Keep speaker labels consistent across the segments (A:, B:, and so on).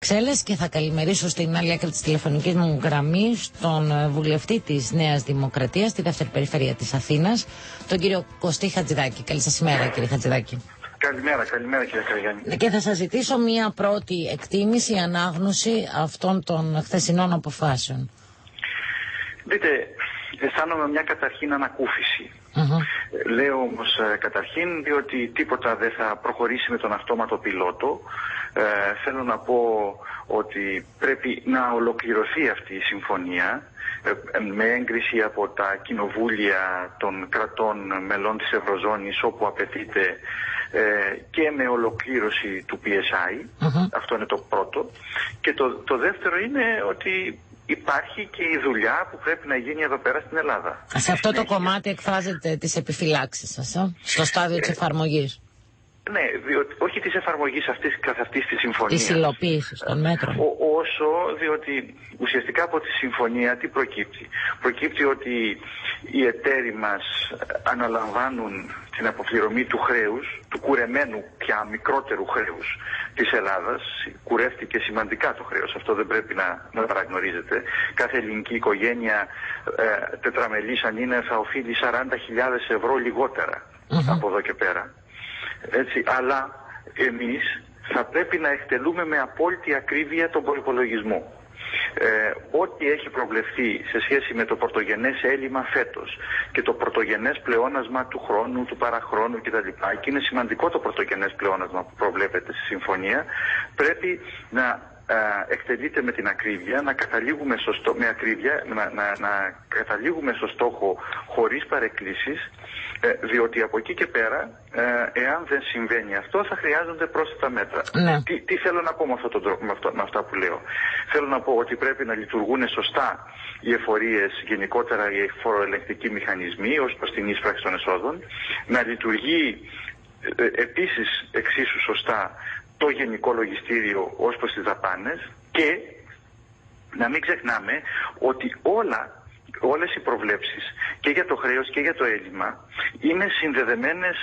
A: Ξέλες, και θα καλημερίσω στην άλλη άκρη της τηλεφωνικής μου γραμμής τον βουλευτή της Νέας Δημοκρατίας στη δεύτερη περιφέρεια της Αθήνας, τον κύριο Κωστή Χατζηδάκη. Καλή σας ημέρα, κύριε Χατζηδάκη.
B: Καλημέρα κύριε Καραγιάννη.
A: Και θα σας ζητήσω μία πρώτη εκτίμηση, ανάγνωση αυτών των χθεσινών αποφάσεων.
B: Δείτε, αισθάνομαι μια καταρχήν ανακούφιση. Λέω όμως καταρχήν διότι τίποτα δεν θα προχωρήσει με τον αυτόματο πιλότο. Θέλω να πω ότι πρέπει να ολοκληρωθεί αυτή η συμφωνία με έγκριση από τα κοινοβούλια των κρατών μελών της Ευρωζώνης όπου απαιτείται και με ολοκλήρωση του PSI. Αυτό είναι το πρώτο. Και το δεύτερο είναι ότι υπάρχει και η δουλειά που πρέπει να γίνει εδώ πέρα στην Ελλάδα.
A: Σε αυτό το κομμάτι εκφράζετε τις επιφυλάξεις σας, στο στάδιο της εφαρμογής.
B: Ναι, διότι, όχι της εφαρμογής καθ' αυτής της συμφωνίας.
A: Της υλοποίησης των μέτρων.
B: Όσο, διότι ουσιαστικά από τη συμφωνία τι προκύπτει. Προκύπτει ότι οι εταίροι μας αναλαμβάνουν την αποπληρωμή του χρέους, του κουρεμένου πια μικρότερου χρέους της Ελλάδας. Κουρεύτηκε σημαντικά το χρέος, αυτό δεν πρέπει να παραγνωρίζετε. Κάθε ελληνική οικογένεια τετραμελής αν είναι θα οφείλει 40.000 ευρώ λιγότερα από εδώ και πέρα. Έτσι, αλλά εμείς θα πρέπει να εκτελούμε με απόλυτη ακρίβεια τον προϋπολογισμό. Ό,τι έχει προβλεφθεί σε σχέση με το πρωτογενές έλλειμμα φέτος και το πρωτογενές πλεόνασμα του χρόνου, του παραχρόνου κτλ. Και είναι σημαντικό το πρωτογενές πλεόνασμα που προβλέπεται στη συμφωνία. Πρέπει να εκτελείται με την ακρίβεια, να καταλήγουμε να καταλήγουμε στο στόχο χωρίς παρεκκλήσεις, διότι από εκεί και πέρα, εάν δεν συμβαίνει αυτό, θα χρειάζονται πρόσθετα μέτρα.
A: Ναι.
B: Τι θέλω να πω με αυτόν τον τρόπο, με αυτά που λέω. Θέλω να πω ότι πρέπει να λειτουργούν σωστά οι εφορίες, γενικότερα οι φοροελεγκτικοί μηχανισμοί ως προς την εισπράξη των εσόδων, να λειτουργεί επίσης εξίσου σωστά το γενικό λογιστήριο ως προς τις δαπάνες και να μην ξεχνάμε ότι όλες οι προβλέψεις και για το χρέος και για το έλλειμμα είναι συνδεδεμένες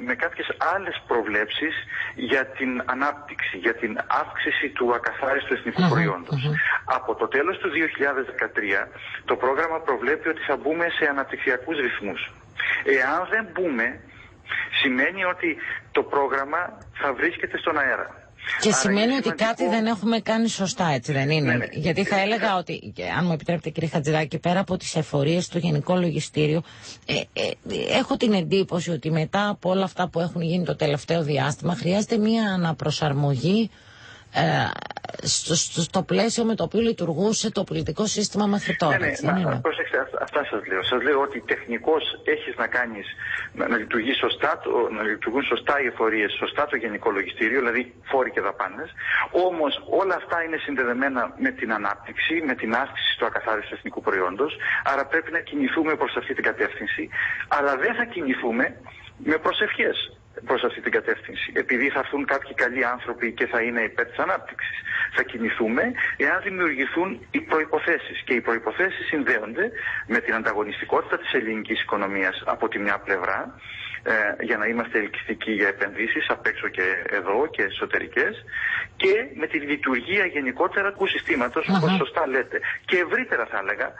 B: με κάποιες άλλες προβλέψεις για την ανάπτυξη, για την αύξηση του ακαθάριστου εθνικού προϊόντος. Από το τέλος του 2013 το πρόγραμμα προβλέπει ότι θα μπούμε σε αναπτυξιακούς ρυθμούς. Εάν δεν μπούμε, σημαίνει ότι το πρόγραμμα θα βρίσκεται στον αέρα.
A: Και άρα σημαίνει ότι κάτι δεν έχουμε κάνει σωστά, έτσι δεν είναι?
B: Ναι.
A: Γιατί θα έλεγα ότι, αν μου επιτρέπετε κύριε Χατζηδάκη, πέρα από τις εφορίες στο Γενικό Λογιστήριο, έχω την εντύπωση ότι μετά από όλα αυτά που έχουν γίνει το τελευταίο διάστημα χρειάζεται μια αναπροσαρμογή στο πλαίσιο με το οποίο λειτουργούσε το πολιτικό σύστημα μέχρι τώρα.
B: Πρόσεξτε, αυτά σας λέω. Σας λέω ότι τεχνικώς έχεις να κάνεις να λειτουργούν σωστά οι εφορίες, σωστά το γενικό λογιστήριο, δηλαδή φόροι και δαπάνες. Όμως όλα αυτά είναι συνδεδεμένα με την ανάπτυξη, με την αύξηση του ακαθάριστου εθνικού προϊόντος. Άρα πρέπει να κινηθούμε προς αυτή την κατεύθυνση. Αλλά δεν θα κινηθούμε με προσευχές προς αυτή την κατεύθυνση. Επειδή θα έρθουν κάποιοι καλοί άνθρωποι και θα είναι υπέρ της ανάπτυξης. Θα κινηθούμε εάν δημιουργηθούν οι προϋποθέσεις. Και οι προϋποθέσεις συνδέονται με την ανταγωνιστικότητα της ελληνικής οικονομίας από τη μια πλευρά, για να είμαστε ελκυστικοί για επενδύσεις απ' έξω και εδώ και εσωτερικές, και με τη λειτουργία γενικότερα του συστήματος, όπως σωστά λέτε. Και ευρύτερα θα έλεγα,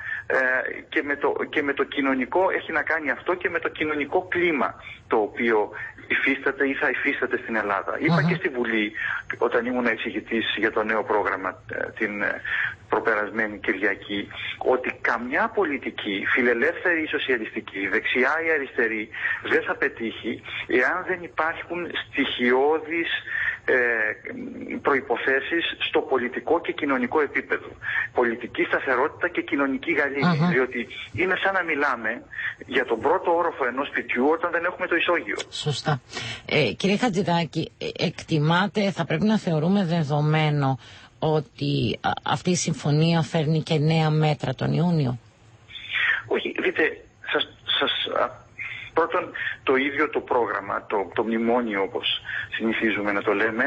B: και με το κοινωνικό, έχει να κάνει αυτό και με το κοινωνικό κλίμα το οποίο υφίσταται ή θα υφίσταται στην Ελλάδα. Είπα και στη Βουλή, όταν ήμουν εισηγητής για το νέο πρόγραμμα την προπερασμένη Κυριακή, ότι καμιά πολιτική, φιλελεύθερη ή σοσιαλιστική, δεξιά ή αριστερή, δεν θα πετύχει εάν δεν υπάρχουν στοιχειώδεις προϋποθέσεις στο πολιτικό και κοινωνικό επίπεδο. Πολιτική σταθερότητα και κοινωνική γαλήνη. Διότι είναι σαν να μιλάμε για τον πρώτο όροφο ενός σπιτιού όταν δεν έχουμε το ισόγειο.
A: Σωστά. Κύριε Χατζηδάκη, εκτιμάτε, θα πρέπει να θεωρούμε δεδομένο ότι αυτή η συμφωνία φέρνει και νέα μέτρα τον Ιούνιο?
B: Όχι, δείτε, πρώτον, το ίδιο το πρόγραμμα, το μνημόνιο όπως συνηθίζουμε να το λέμε,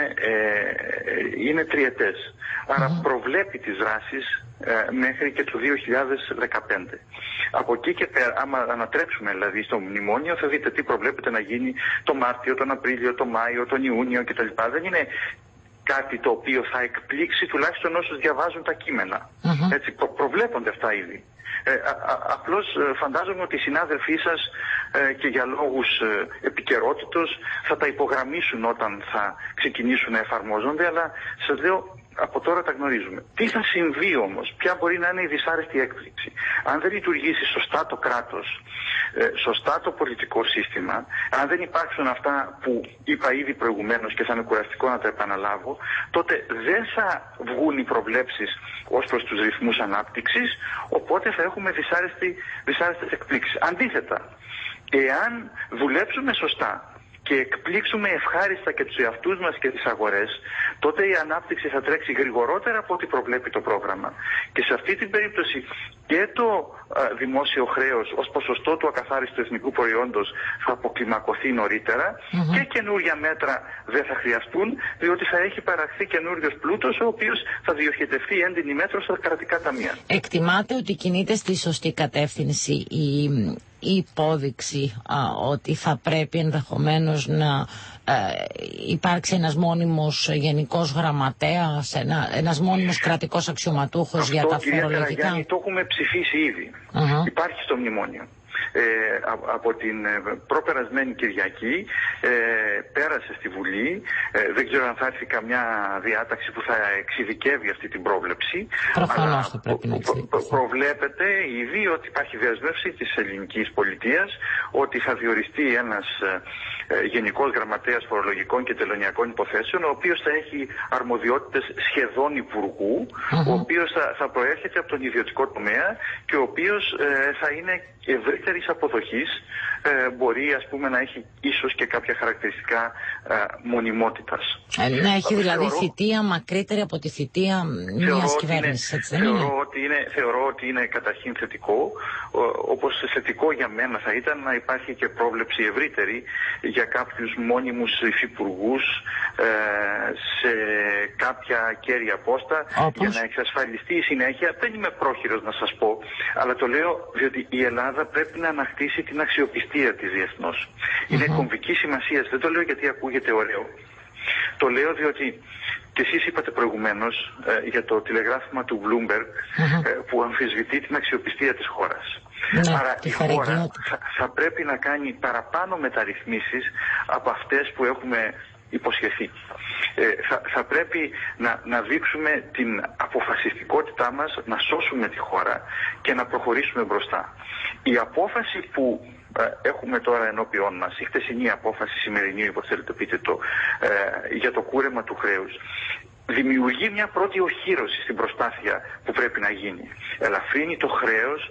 B: είναι τριετές. Άρα προβλέπει τις δράσεις μέχρι και το 2015. Από εκεί και πέρα, άμα ανατρέψουμε δηλαδή στο μνημόνιο, θα δείτε τι προβλέπεται να γίνει το Μάρτιο, τον Απρίλιο, τον Μάιο, τον Ιούνιο κτλ. Δεν είναι κάτι το οποίο θα εκπλήξει τουλάχιστον όσους διαβάζουν τα κείμενα. Έτσι, προβλέπονται αυτά ήδη. Απλώς φαντάζομαι ότι οι συνάδελφοί σας και για λόγους επικαιρότητος θα τα υπογραμμίσουν όταν θα ξεκινήσουν να εφαρμόζονται, αλλά σας λέω από τώρα τα γνωρίζουμε. Τι θα συμβεί όμως, ποια μπορεί να είναι η δυσάρεστη έκπληξη? Αν δεν λειτουργήσει σωστά το κράτος, σωστά το πολιτικό σύστημα, αν δεν υπάρξουν αυτά που είπα ήδη προηγουμένως και θα είναι κουραστικό να τα επαναλάβω, τότε δεν θα βγουν οι προβλέψεις ως προς τους ρυθμούς ανάπτυξης, οπότε θα έχουμε δυσάρεστες εκπλήξεις. Αντίθετα, εάν δουλέψουμε σωστά και εκπλήξουμε ευχάριστα και τους εαυτούς μας και τις αγορές, τότε η ανάπτυξη θα τρέξει γρηγορότερα από ό,τι προβλέπει το πρόγραμμα. Και σε αυτή την περίπτωση και το δημόσιο χρέος ως ποσοστό του ακαθάριστου εθνικού προϊόντος θα αποκλιμακωθεί νωρίτερα και καινούργια μέτρα δεν θα χρειαστούν, διότι θα έχει παραχθεί καινούριος πλούτος, ο οποίος θα διοχετευτεί έντινη μέτρο στα κρατικά ταμεία.
A: Εκτιμάτε ότι κινείται στη σωστή κατεύθυνση η υπόδειξη ότι θα πρέπει ενδεχομένως να υπάρξει ένας μόνιμος γενικός γραμματέας, ένας μόνιμος κρατικός αξιωματούχος για τα φορολογικά?
B: Αυτό, κυρία Καραγιάννη, το έχουμε ψηφίσει ήδη. Υπάρχει στο μνημόνιο. Από την προπερασμένη Κυριακή πέρασε στη Βουλή. Δεν ξέρω αν θα έρθει καμιά διάταξη που θα εξειδικεύει αυτή την πρόβλεψη.
A: Προφανώς θα πρέπει να εξειδικεύει.
B: Προβλέπεται ήδη ότι υπάρχει δέσμευση της ελληνικής πολιτείας ότι θα διοριστεί ένας γενικός γραμματέας φορολογικών και τελωνιακών υποθέσεων, ο οποίος θα έχει αρμοδιότητες σχεδόν υπουργού, ο οποίος θα προέρχεται από τον ιδιωτικό τομέα και ο οποίος θα είναι ευρύτερης αποδοχής, μπορεί ας πούμε να έχει ίσως και κάποια χαρακτηριστικά μονιμότητας.
A: Να έχει δηλαδή θητεία μακρύτερη από τη θητεία μιας κυβέρνησης, έτσι δεν είναι?
B: Θεωρώ ότι είναι καταρχήν θετικό, όπως θετικό για μένα θα ήταν να υπάρχει και πρόβλεψη ευρύτερη για κάποιους μόνιμους υφυπουργούς σε κάποια κέρια πόστα, για να εξασφαλιστεί η συνέχεια. Δεν είμαι πρόχειρος να σας πω, αλλά το λέω διότι η Ελλάδα πρέπει να ανακτήσει την αξιοπιστία της διεθνώς. Είναι κομβική σημασία. Δεν το λέω γιατί ακούγεται ωραίο. Το λέω διότι και εσείς είπατε προηγουμένως για το τηλεγράφημα του Bloomberg που αμφισβητεί την αξιοπιστία της χώρας. Άρα η χώρα θα πρέπει να κάνει παραπάνω μεταρρυθμίσεις από αυτές που έχουμε υποσχεθεί. Θα πρέπει να δείξουμε την αποφασιστικότητά μας, να σώσουμε τη χώρα και να προχωρήσουμε μπροστά. Η απόφαση που έχουμε τώρα ενώπιόν μας, η χτεσινή απόφαση, σημερινή, όπως θέλετε πείτε το, για το κούρεμα του χρέους, δημιουργεί μια πρώτη οχύρωση στην προσπάθεια που πρέπει να γίνει. Ελαφρύνει το χρέος,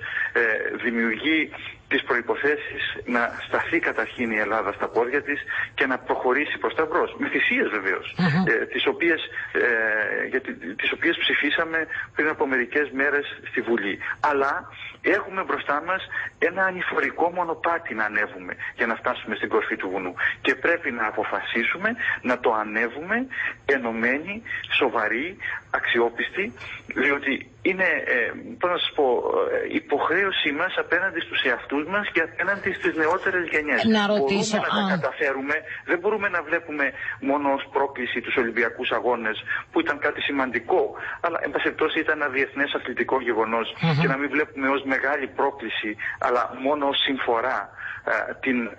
B: δημιουργεί τις προϋποθέσεις να σταθεί καταρχήν η Ελλάδα στα πόδια της και να προχωρήσει προς τα μπρος. Με θυσίες βεβαίως, τις οποίες ψηφίσαμε πριν από μερικές μέρες στη Βουλή. Αλλά έχουμε μπροστά μας ένα ανηφορικό μονοπάτι να ανέβουμε για να φτάσουμε στην κορφή του βουνού. Και πρέπει να αποφασίσουμε να το ανέβουμε ενωμένοι, σοβαροί, αξιόπιστοι, διότι είναι, πώς να σας πω, υποχρέωσή μας απέναντι στους εαυτούς μας και απέναντι στις νεότερες γενιές. Μπορούμε να τα καταφέρουμε, δεν μπορούμε να βλέπουμε μόνο ως πρόκληση τους Ολυμπιακούς Αγώνες, που ήταν κάτι σημαντικό, αλλά εν πάση περιπτώσει ήταν ένα διεθνές αθλητικό γεγονός, και να μην βλέπουμε ως μεγάλη πρόκληση, αλλά μόνο ως συμφορά την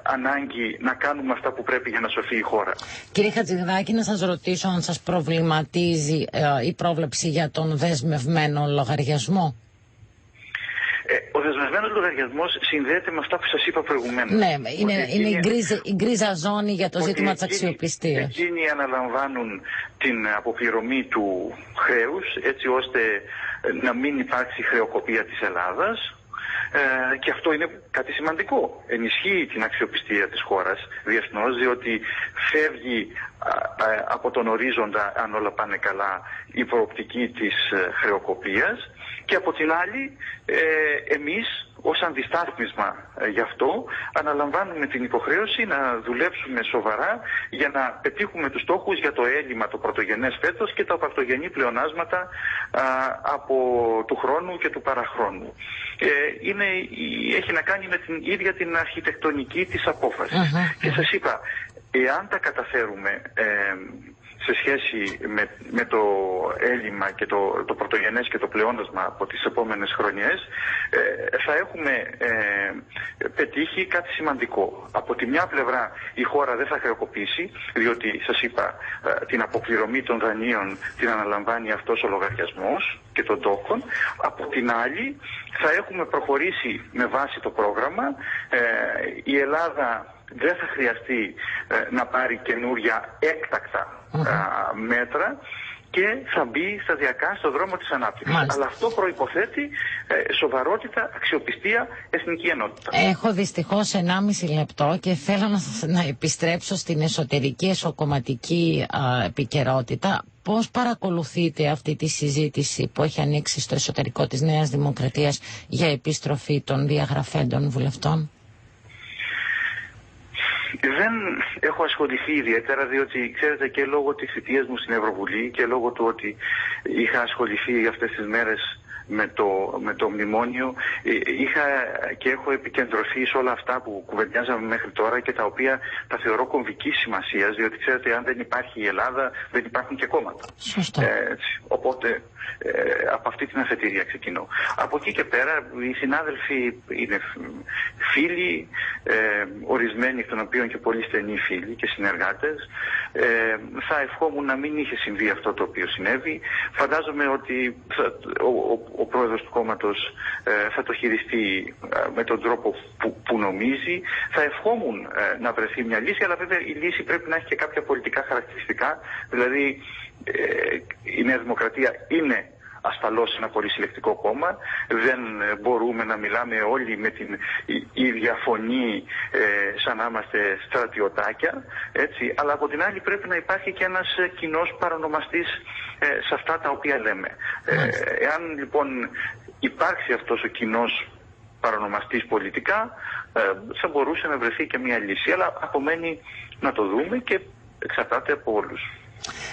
B: ανάγκη να κάνουμε αυτά που πρέπει για να σωθεί η χώρα.
A: Κύριε Χατζηδάκη, να σας ρωτήσω αν σας προβληματίζει η πρόβλεψη για τον δεσμευμένο λογαριασμό.
B: Ο δεσμευμένος λογαριασμός συνδέεται με αυτά που σας είπα προηγουμένως.
A: Ναι, είναι η γκρίζα ζώνη για το ζήτημα της αξιοπιστίας.
B: Εκείνοι αναλαμβάνουν την αποπληρωμή του χρέους, έτσι ώστε να μην υπάρξει χρεοκοπία της Ελλάδας. Και αυτό είναι κάτι σημαντικό. Ενισχύει την αξιοπιστία της χώρας διεθνώς, διότι φεύγει από τον ορίζοντα, αν όλα πάνε καλά, η προοπτική της χρεοκοπίας, και από την άλλη εμείς ως αντιστάθμισμα γι' αυτό αναλαμβάνουμε την υποχρέωση να δουλέψουμε σοβαρά για να πετύχουμε τους στόχους για το έλλειμμα το πρωτογενές φέτος και τα πρωτογενή πλεονάσματα από του χρόνου και του παραχρόνου. Έχει να κάνει με την ίδια την αρχιτεκτονική της απόφασης. Και σας είπα, εάν τα καταφέρουμε σε σχέση με το έλλειμμα και το πρωτογενές και το πλεόνασμα από τις επόμενες χρονιές, θα έχουμε πετύχει κάτι σημαντικό. Από τη μια πλευρά η χώρα δεν θα χρεοκοπήσει, διότι σας είπα την αποπληρωμή των δανείων την αναλαμβάνει αυτός ο λογαριασμός και των τόκων. Από την άλλη θα έχουμε προχωρήσει με βάση το πρόγραμμα. Η Ελλάδα δεν θα χρειαστεί να πάρει καινούρια έκτακτα μέτρα και θα μπει σταδιακά στο δρόμο της ανάπτυξης.
A: Μάλιστα.
B: Αλλά αυτό προϋποθέτει σοβαρότητα, αξιοπιστία, εθνική ενότητα.
A: Έχω δυστυχώς 1,5 λεπτό και θέλω να επιστρέψω στην εσωτερική εσωκομματική επικαιρότητα. Πώς παρακολουθείτε αυτή τη συζήτηση που έχει ανοίξει στο εσωτερικό της Νέας Δημοκρατίας για επιστροφή των διαγραφέντων βουλευτών?
B: Δεν έχω ασχοληθεί ιδιαίτερα, διότι ξέρετε, και λόγω της θητείας μου στην Ευρωβουλή και λόγω του ότι είχα ασχοληθεί αυτές τις μέρες με το μνημόνιο, είχα και έχω επικεντρωθεί σε όλα αυτά που κουβεντιάζαμε μέχρι τώρα και τα οποία τα θεωρώ κομβικής σημασίας, διότι ξέρετε, αν δεν υπάρχει η Ελλάδα δεν υπάρχουν και κόμματα.
A: Σωστό.
B: Οπότε από αυτή την αφετηρία ξεκινώ. Από εκεί και πέρα οι συνάδελφοι είναι φίλοι, ορισμένοι εκ των οποίων και πολύ στενοί φίλοι και συνεργάτες. Θα ευχόμουν να μην είχε συμβεί αυτό το οποίο συνέβη. Φαντάζομαι ότι ο πρόεδρος του κόμματος θα το χειριστεί με τον τρόπο που νομίζει. Θα ευχόμουν να βρεθεί μια λύση, αλλά βέβαια η λύση πρέπει να έχει και κάποια πολιτικά χαρακτηριστικά. Δηλαδή η Νέα Δημοκρατία είναι ασφαλώς ένα πολυσυλλεκτικό κόμμα. Δεν μπορούμε να μιλάμε όλοι με την ίδια φωνή σαν να είμαστε στρατιωτάκια, έτσι. Αλλά από την άλλη πρέπει να υπάρχει και ένας κοινός παρονομαστής σε αυτά τα οποία λέμε. Εάν λοιπόν υπάρξει αυτός ο κοινός παρονομαστής πολιτικά, θα μπορούσε να βρεθεί και μια λύση. Αλλά απομένει να το δούμε και εξαρτάται από όλους.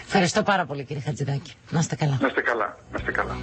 A: Ευχαριστώ πάρα πολύ, κύριε Χατζηδάκη. Να είστε καλά.
B: Να είστε καλά. Να είστε καλά.